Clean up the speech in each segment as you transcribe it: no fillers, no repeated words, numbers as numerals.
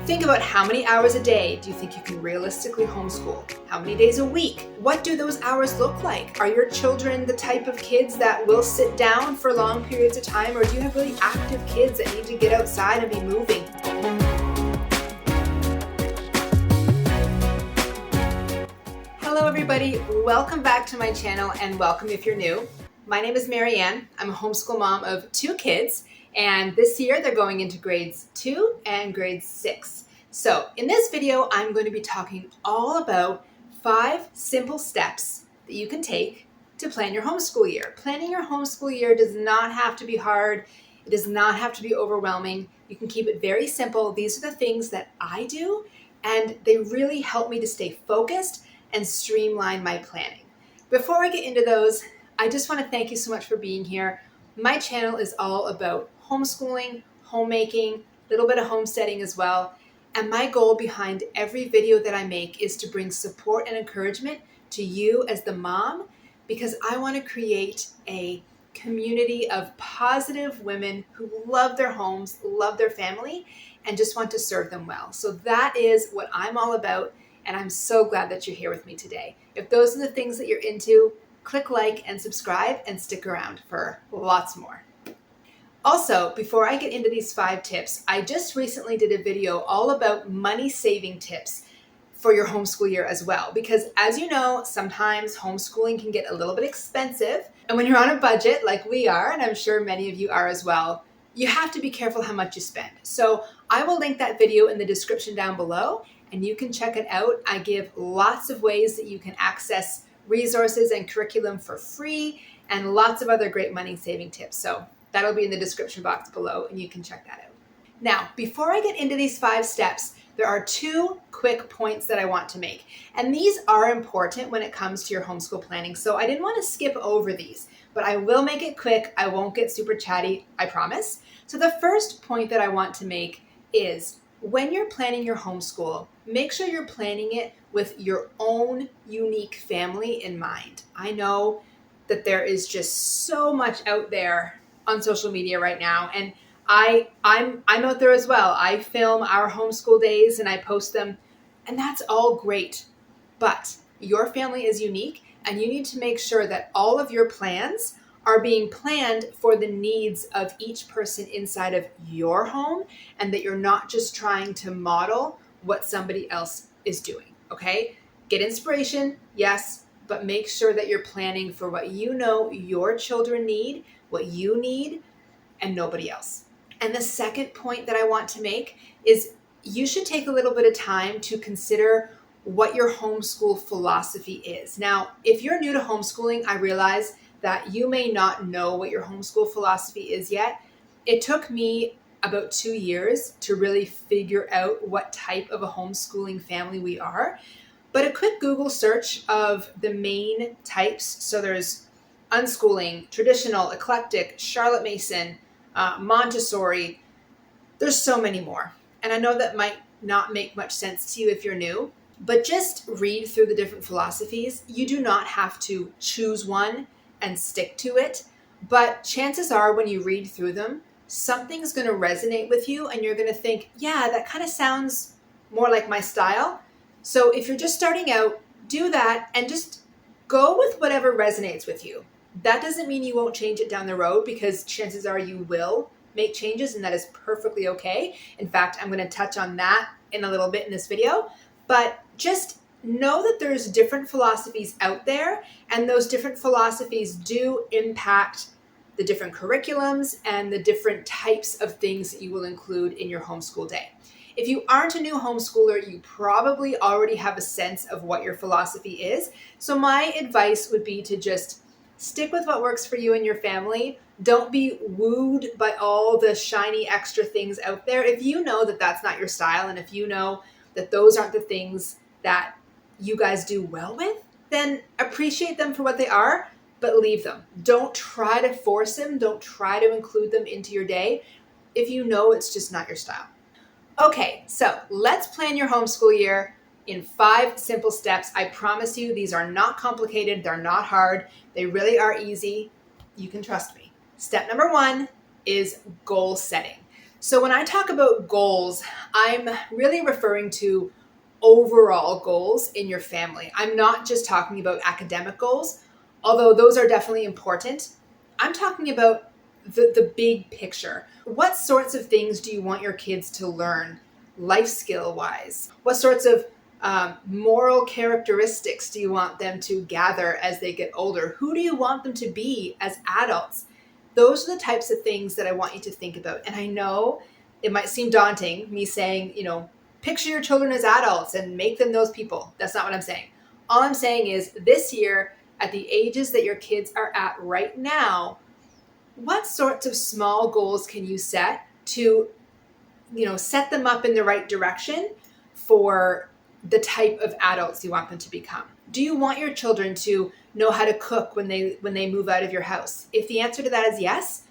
Think about how many hours a day do you think you can realistically homeschool? How many days a week? What do those hours look like? Are your children the type of kids that will sit down for long periods of time, or do you have really active kids that need to get outside and be moving? Hello everybody, welcome back to my channel and welcome if you're new. My name is Maryann. I'm a homeschool mom of 2 kids, and this year they're going into grades 2 and grade 6. So in this video, I'm going to be talking all about 5 simple steps that you can take to plan your homeschool year. Planning your homeschool year does not have to be hard. It does not have to be overwhelming. You can keep it very simple. These are the things that I do, and they really help me to stay focused and streamline my planning. Before I get into those, I just want to thank you so much for being here. My channel is all about homeschooling, homemaking, a little bit of homesteading as well. And my goal behind every video that I make is to bring support and encouragement to you as the mom, because I want to create a community of positive women who love their homes, love their family, and just want to serve them well. So that is what I'm all about, and I'm so glad that you're here with me today. If those are the things that you're into, click like and subscribe and stick around for lots more. Also, before I get into these 5 tips, I just recently did a video all about money saving tips for your homeschool year as well. Because as you know, sometimes homeschooling can get a little bit expensive. And when you're on a budget like we are, and I'm sure many of you are as well, you have to be careful how much you spend. So I will link that video in the description down below, and you can check it out. I give lots of ways that you can access resources and curriculum for free, and lots of other great money saving tips. So that'll be in the description box below, and you can check that out. Now, before I get into these 5 steps, there are 2 quick points that I want to make. And these are important when it comes to your homeschool planning. So I didn't want to skip over these, but I will make it quick. I won't get super chatty, I promise. So the first point that I want to make is, when you're planning your homeschool, make sure you're planning it with your own unique family in mind. I know that there is just so much out there on social media right now, and I'm out there as well. I film our homeschool days and I post them, and that's all great. But your family is unique, and you need to make sure that all of your plans are being planned for the needs of each person inside of your home, and that you're not just trying to model what somebody else is doing, okay? Get inspiration, yes, but make sure that you're planning for what you know your children need, what you need, and nobody else. And the second point that I want to make is, you should take a little bit of time to consider what your homeschool philosophy is. Now, if you're new to homeschooling, I realize that you may not know what your homeschool philosophy is yet. It took me about 2 years to really figure out what type of a homeschooling family we are. But a quick Google search of the main types, so there's unschooling, traditional, eclectic, Charlotte Mason, Montessori, there's so many more. And I know that might not make much sense to you if you're new, but just read through the different philosophies. You do not have to choose one and stick to it, but chances are when you read through them, something's going to resonate with you, and you're going to think, yeah, that kind of sounds more like my style. So if you're just starting out, do that and just go with whatever resonates with you. That doesn't mean you won't change it down the road, because chances are you will make changes, and that is perfectly okay. In fact, I'm going to touch on that in a little bit in this video, but just know that there's different philosophies out there, and those different philosophies do impact the different curriculums and the different types of things that you will include in your homeschool day. If you aren't a new homeschooler, you probably already have a sense of what your philosophy is. So my advice would be to just stick with what works for you and your family. Don't be wooed by all the shiny extra things out there. If you know that that's not your style, and if you know that those aren't the things that you guys do well with, then appreciate them for what they are, but leave them. Don't try to force them. Don't try to include them into your day if you know it's just not your style. Okay, so let's plan your homeschool year in 5 simple steps. I promise you, these are not complicated. They're not hard. They really are easy. You can trust me. Step number 1 is goal setting. So when I talk about goals, I'm really referring to overall goals in your family. I'm not just talking about academic goals, although those are definitely important. I'm talking about the big picture. What sorts of things do you want your kids to learn life skill wise? What sorts of moral characteristics do you want them to gather as they get older? Who do you want them to be as adults? Those are the types of things that I want you to think about. And I know it might seem daunting, me saying, picture your children as adults and make them those people. That's not what I'm saying. All I'm saying is this year, at the ages that your kids are at right now, what sorts of small goals can you set to, set them up in the right direction for the type of adults you want them to become? Do you want your children to know how to cook when they move out of your house? If the answer to that is yes,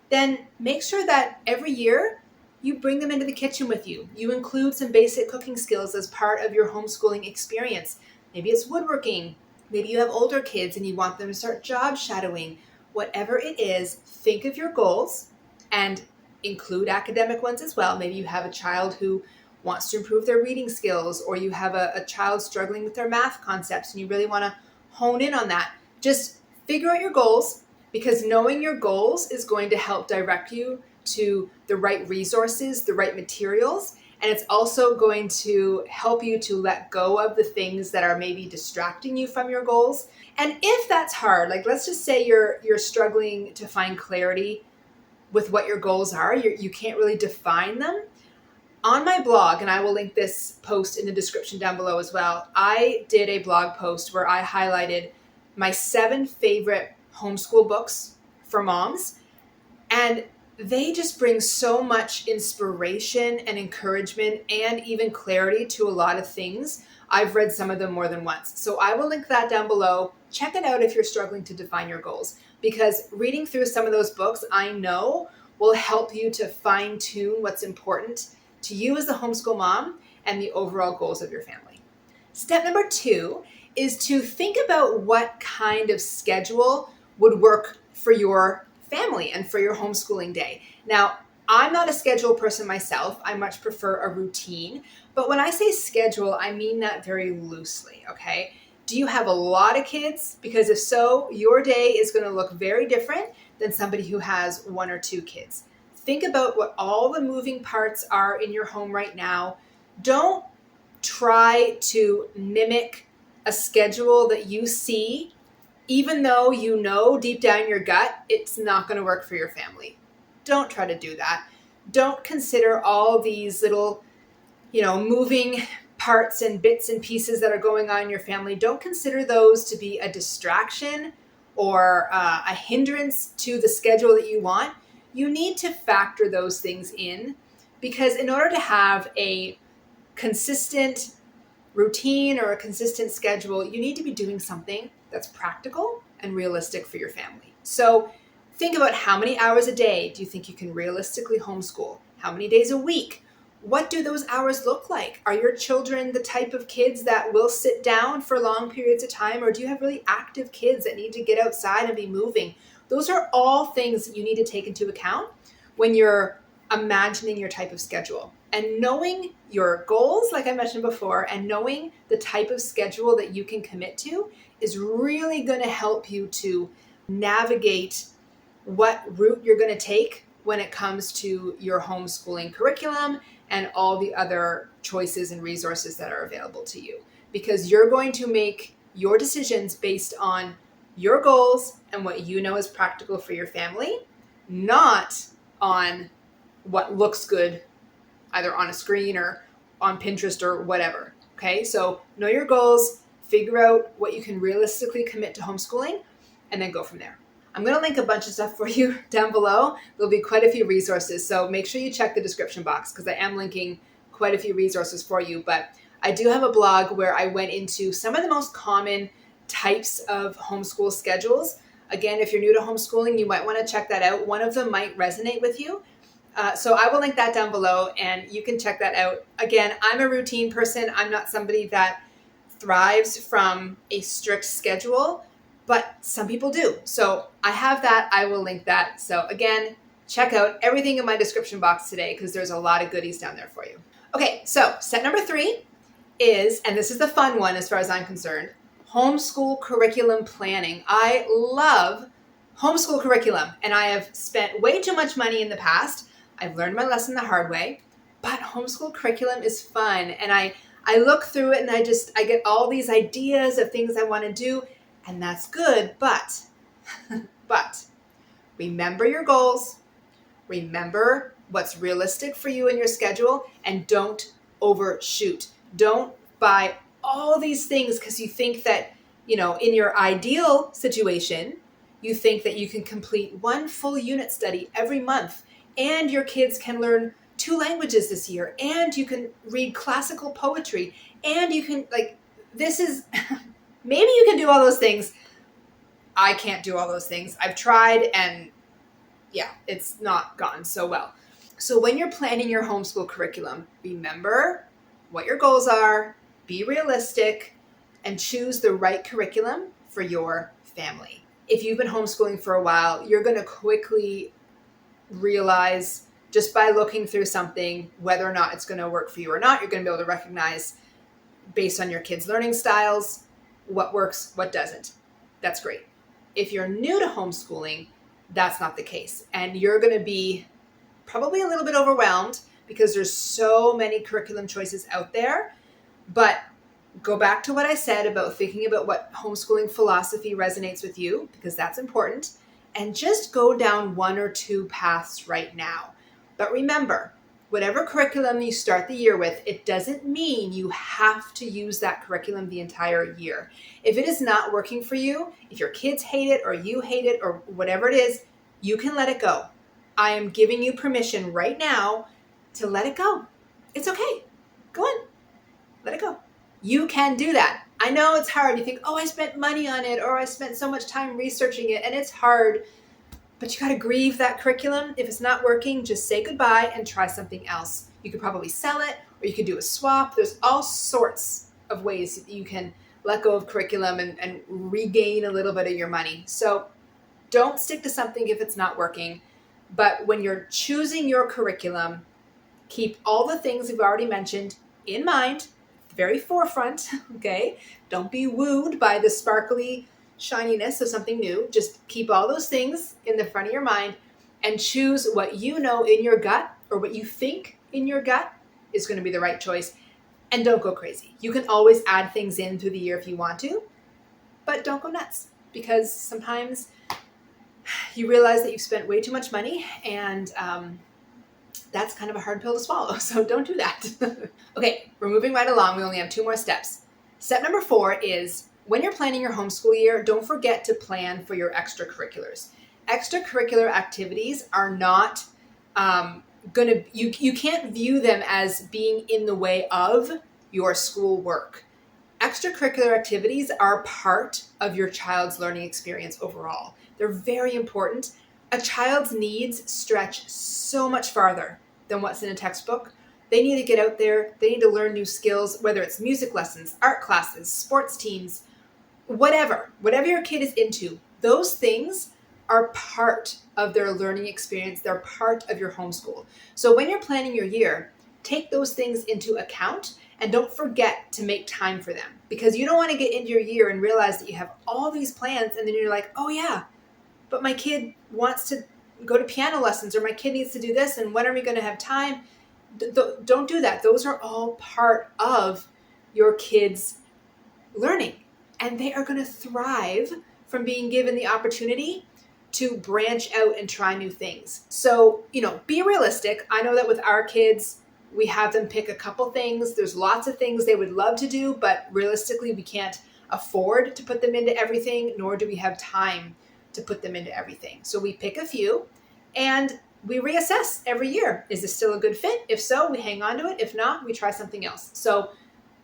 then make sure that every year you bring them into the kitchen with you. You include some basic cooking skills as part of your homeschooling experience. Maybe it's woodworking. Maybe you have older kids and you want them to start job shadowing. Whatever it is, think of your goals and include academic ones as well. Maybe you have a child who wants to improve their reading skills, or you have a child struggling with their math concepts and you really want to hone in on that. Just figure out your goals, because knowing your goals is going to help direct you to the right resources, the right materials, and it's also going to help you to let go of the things that are maybe distracting you from your goals. And if that's hard, like let's just say you're struggling to find clarity with what your goals are, you can't really define them. On my blog, and I will link this post in the description down below as well, I did a blog post where I highlighted my 7 favorite homeschool books for moms. And they just bring so much inspiration and encouragement and even clarity to a lot of things. I've read some of them more than once. So I will link that down below. Check it out if you're struggling to define your goals, because reading through some of those books, I know will help you to fine tune what's important to you as the homeschool mom and the overall goals of your family. Step number 2 is to think about what kind of schedule would work for your family and for your homeschooling day. Now, I'm not a schedule person myself. I much prefer a routine. But when I say schedule, I mean that very loosely, okay? Do you have a lot of kids? Because if so, your day is going to look very different than somebody who has 1 or 2 kids. Think about what all the moving parts are in your home right now. Don't try to mimic a schedule that you see, even though you know deep down your gut it's not going to work for your family. Don't try to do that. Don't consider all these little, moving parts and bits and pieces that are going on in your family. Don't consider those to be a distraction or a hindrance to the schedule that you want. You need to factor those things in, because in order to have a consistent routine or a consistent schedule, you need to be doing something that's practical and realistic for your family. So think about how many hours a day do you think you can realistically homeschool? How many days a week? What do those hours look like? Are your children the type of kids that will sit down for long periods of time, or do you have really active kids that need to get outside and be moving? Those are all things you need to take into account when you're imagining your type of schedule. And knowing your goals, like I mentioned before, and knowing the type of schedule that you can commit to is really going to help you to navigate what route you're going to take when it comes to your homeschooling curriculum and all the other choices and resources that are available to you. Because you're going to make your decisions based on your goals and what you know is practical for your family, not on what looks good either on a screen or on Pinterest or whatever. Okay, so know your goals, figure out what you can realistically commit to homeschooling, and then go from there. I'm going to link a bunch of stuff for you down below. There'll be quite a few resources, so make sure you check the description box, because I am linking quite a few resources for you. But I do have a blog where I went into some of the most common types of homeschool schedules. Again, if you're new to homeschooling, you might want to check that out. One of them might resonate with you. So I will link that down below and you can check that out. Again, I'm a routine person. I'm not somebody that thrives from a strict schedule, but some people do. So I have that. I will link that. So again, check out everything in my description box today because there's a lot of goodies down there for you. Okay, so step number 3 is, and this is the fun one as far as I'm concerned, homeschool curriculum planning. I love homeschool curriculum, and I have spent way too much money in the past. I've learned my lesson the hard way, but homeschool curriculum is fun, and I look through it and I get all these ideas of things I want to do, and that's good, but remember your goals, remember what's realistic for you in your schedule, and don't overshoot. Don't buy all these things because you think that, in your ideal situation, you think that you can complete one full unit study every month, and your kids can learn 2 languages this year, and you can read classical poetry, and you can, this is, maybe you can do all those things. I can't do all those things. I've tried, and yeah, it's not gone so well. So when you're planning your homeschool curriculum, remember what your goals are, be realistic, and choose the right curriculum for your family. If you've been homeschooling for a while, you're going to quickly realize, just by looking through something, whether or not it's going to work for you or not. You're going to be able to recognize, based on your kids' learning styles, what works, what doesn't. That's great. If you're new to homeschooling, that's not the case. And you're going to be probably a little bit overwhelmed because there's so many curriculum choices out there. But go back to what I said about thinking about what homeschooling philosophy resonates with you, because that's important. And just go down 1 or 2 paths right now. But remember, whatever curriculum you start the year with, it doesn't mean you have to use that curriculum the entire year. If it is not working for you, if your kids hate it or you hate it or whatever it is, you can let it go. I am giving you permission right now to let it go. It's okay. Go on. Let it go. You can do that. I know it's hard. You think, I spent money on it, or I spent so much time researching it, and it's hard. But you got to grieve that curriculum. If it's not working, just say goodbye and try something else. You could probably sell it, or you could do a swap. There's all sorts of ways that you can let go of curriculum and regain a little bit of your money. So don't stick to something if it's not working. But when you're choosing your curriculum, keep all the things we've already mentioned in mind, the very forefront, okay? Don't be wooed by the sparkly shininess of something new. Just keep all those things in the front of your mind and choose what you know in your gut, or what you think in your gut is going to be the right choice. And don't go crazy. You can always add things in through the year if you want to, but don't go nuts, because sometimes you realize that you've spent way too much money, and that's kind of a hard pill to swallow. So don't do that. Okay, we're moving right along. We only have 2 more steps. Step number 4 is, when you're planning your homeschool year, don't forget to plan for your extracurriculars. Extracurricular activities are not you can't view them as being in the way of your school work. Extracurricular activities are part of your child's learning experience overall. They're very important. A child's needs stretch so much farther than what's in a textbook. They need to get out there. They need to learn new skills, whether it's music lessons, art classes, sports teams, whatever your kid is into. Those things are part of their learning experience. They're part of your homeschool. So when you're planning your year, take those things into account, and don't forget to make time for them, because you don't want to get into your year and realize that you have all these plans, and then you're like, oh yeah, but my kid wants to go to piano lessons, or my kid needs to do this, and when are we going to have time? Don't do that. Those are all part of your kids' learning, and they are going to thrive from being given the opportunity to branch out and try new things. So, be realistic. I know that with our kids, we have them pick a couple things. There's lots of things they would love to do, but realistically, we can't afford to put them into everything, nor do we have time to put them into everything. So we pick a few, and we reassess every year. Is this still a good fit? If so, we hang on to it. If not, we try something else. So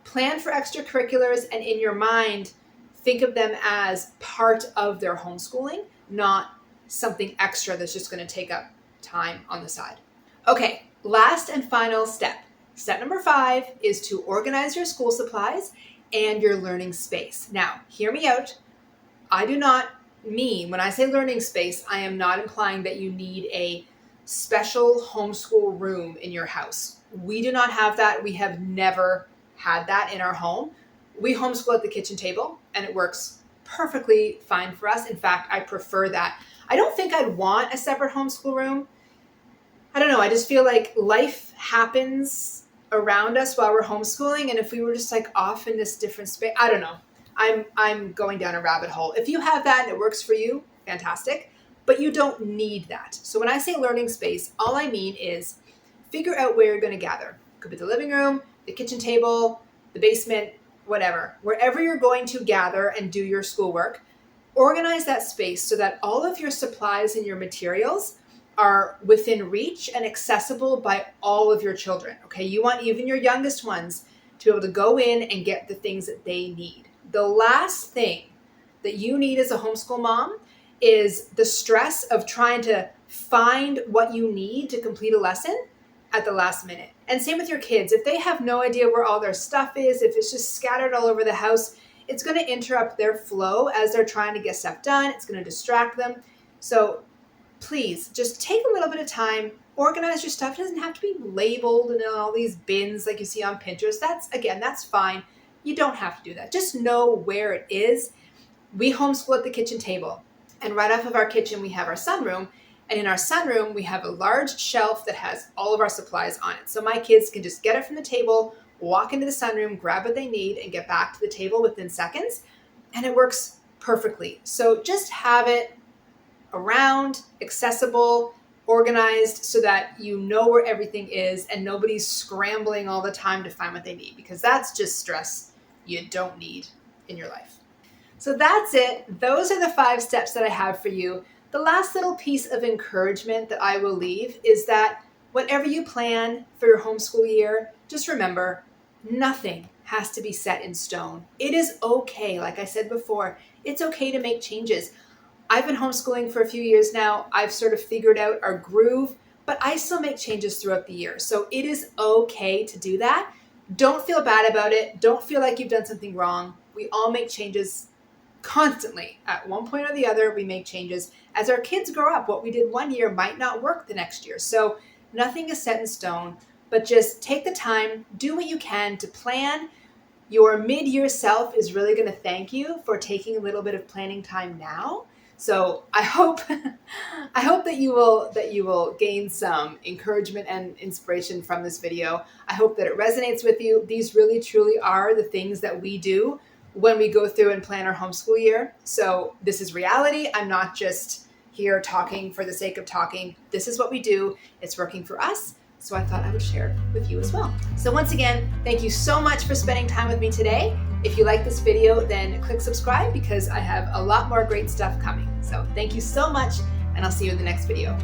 plan for extracurriculars, and in your mind, think of them as part of their homeschooling, not something extra that's just going to take up time on the side. Okay, last and final step. Step number 5 is to organize your school supplies and your learning space. Now, hear me out. I do not mean, when I say learning space, I am not implying that you need a special homeschool room in your house. We do not have that. We have never had that in our home. We homeschool at the kitchen table, and it works perfectly fine for us. In fact, I prefer that. I don't think I'd want a separate homeschool room. I don't know. I just feel like life happens around us while we're homeschooling. And if we were just like off in this different space, I don't know. I'm going down a rabbit hole. If you have that and it works for you, fantastic. But you don't need that. So when I say learning space, all I mean is figure out where you're going to gather. It could be the living room, the kitchen table, the basement, whatever. Wherever you're going to gather and do your schoolwork, organize that space so that all of your supplies and your materials are within reach and accessible by all of your children, okay? You want even your youngest ones to be able to go in and get the things that they need. The last thing that you need as a homeschool mom is the stress of trying to find what you need to complete a lesson at the last minute. And same with your kids. If they have no idea where all their stuff is, if it's just scattered all over the house, it's going to interrupt their flow as they're trying to get stuff done. It's going to distract them. So please just take a little bit of time, organize your stuff. It doesn't have to be labeled in all these bins like you see on Pinterest. That's fine. You don't have to do that. Just know where it is. We homeschool at the kitchen table, and right off of our kitchen, we have our sunroom. And in our sunroom, we have a large shelf that has all of our supplies on it. So my kids can just get it from the table, walk into the sunroom, grab what they need, and get back to the table within seconds. And it works perfectly. So just have it around, accessible, organized, so that you know where everything is and nobody's scrambling all the time to find what they need, because that's just stress you don't need in your life. So that's it. Those are the 5 steps that I have for you. The last little piece of encouragement that I will leave is that whatever you plan for your homeschool year, just remember, nothing has to be set in stone. It is okay. Like I said before, it's okay to make changes. I've been homeschooling for a few years now. I've sort of figured out our groove, but I still make changes throughout the year. So it is okay to do that. Don't feel bad about it. Don't feel like you've done something wrong. We all make changes constantly. At one point or the other, we make changes. As our kids grow up, what we did one year might not work the next year. So nothing is set in stone, but just take the time, do what you can to plan. Your mid-year self is really going to thank you for taking a little bit of planning time now. So I hope that you will gain some encouragement and inspiration from this video. I hope that it resonates with you. These really truly are the things that we do when we go through and plan our homeschool year. So this is reality. I'm not just here talking for the sake of talking. This is what we do. It's working for us. So I thought I would share it with you as well. So once again, thank you so much for spending time with me today. If you like this video, then click subscribe, because I have a lot more great stuff coming. So thank you so much, and I'll see you in the next video.